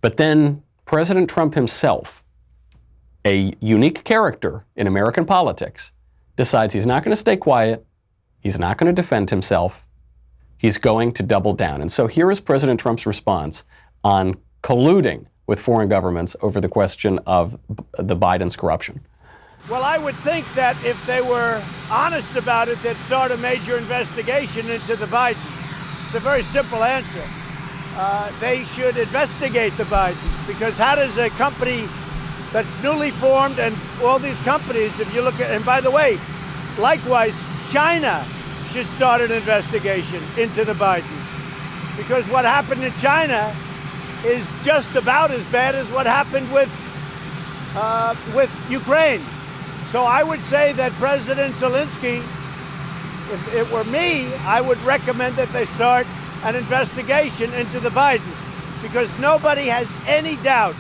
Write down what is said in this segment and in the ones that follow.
But then President Trump himself, a unique character in American politics, decides he's not going to stay quiet, he's not going to defend himself, he's going to double down. And so here is President Trump's response on colluding with foreign governments over the question of the Biden's corruption. Well, I would think that if they were honest about it, they'd start a major investigation into the Bidens. It's a very simple answer. They should investigate the Bidens, because how does a company that's newly formed, and all these companies, if you look at, and by the way, likewise, China should start an investigation into the Bidens, because what happened in China is just about as bad as what happened with Ukraine. So I would say that President Zelensky, if it were me, I would recommend that they start an investigation into the Bidens, because nobody has any doubt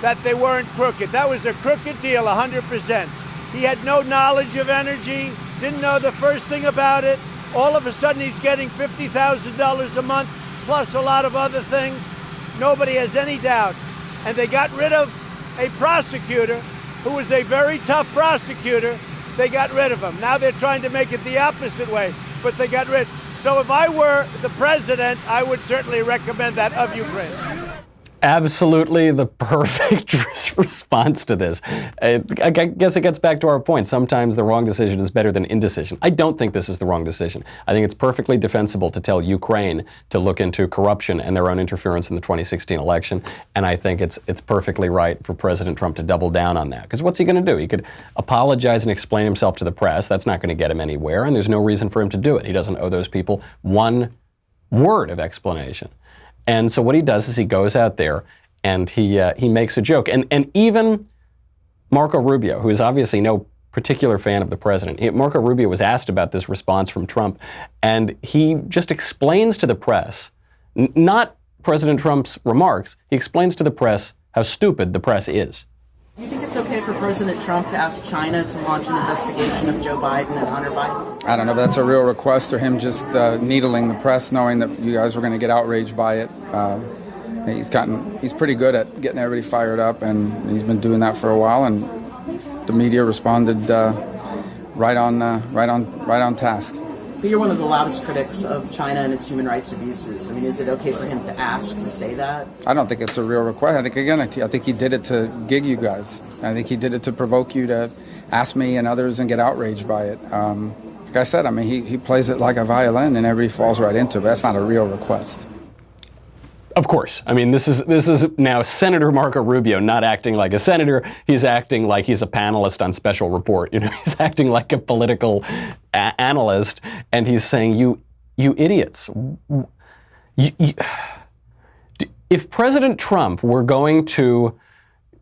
that they weren't crooked. That was a crooked deal, 100%. He had no knowledge of energy, didn't know the first thing about it. All of a sudden, he's getting $50,000 a month, plus a lot of other things. Nobody has any doubt. And they got rid of a prosecutor who was a very tough prosecutor. They got rid of him. Now they're trying to make it the opposite way, but they got rid. So if I were the president, I would certainly recommend that of Ukraine. Absolutely the perfect response to this. I guess it gets back to our point. Sometimes the wrong decision is better than indecision. I don't think this is the wrong decision. I think it's perfectly defensible to tell Ukraine to look into corruption and their own interference in the 2016 election. And I think it's perfectly right for President Trump to double down on that. Because what's he going to do? He could apologize and explain himself to the press. That's not going to get him anywhere. And there's no reason for him to do it. He doesn't owe those people one word of explanation. And so what he does is he goes out there and he makes a joke. And even Marco Rubio, who is obviously no particular fan of the president, Marco Rubio was asked about this response from Trump, and he just explains to the press, not President Trump's remarks, he explains to the press how stupid the press is. Do you think it's okay for President Trump to ask China to launch an investigation of Joe Biden and Hunter Biden? I don't know if that's a real request or him just needling the press, knowing that you guys were going to get outraged by it. He's pretty good at getting everybody fired up, and he's been doing that for a while, and the media responded right on task. But you're one of the loudest critics of China and its human rights abuses. I mean, is it okay for him to ask to say that? I don't think it's a real request. I think he did it to gig you guys. I think he did it to provoke you to ask me and others and get outraged by it. Like I said, I mean, he plays it like a violin and everybody falls right into it, but that's not a real request. Of course. I mean, this is now Senator Marco Rubio not acting like a senator. He's acting like he's a panelist on Special Report. You know, he's acting like a political analyst, and he's saying, "You idiots! If President Trump were going to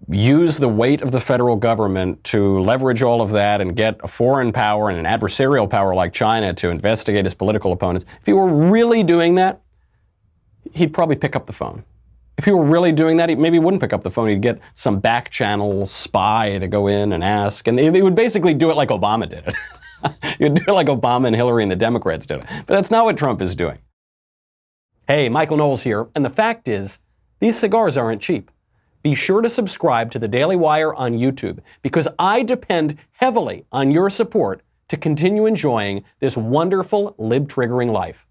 use the weight of the federal government to leverage all of that and get a foreign power and an adversarial power like China to investigate his political opponents, if he were really doing that, he'd probably pick up the phone. If he were really doing that, he maybe wouldn't pick up the phone. He'd get some back channel spy to go in and ask. And they would basically do it like Obama did it. You'd do it like Obama and Hillary and the Democrats did it. But that's not what Trump is doing. Hey, Michael Knowles here. And the fact is, these cigars aren't cheap. Be sure to subscribe to the Daily Wire on YouTube, because I depend heavily on your support to continue enjoying this wonderful lib-triggering life.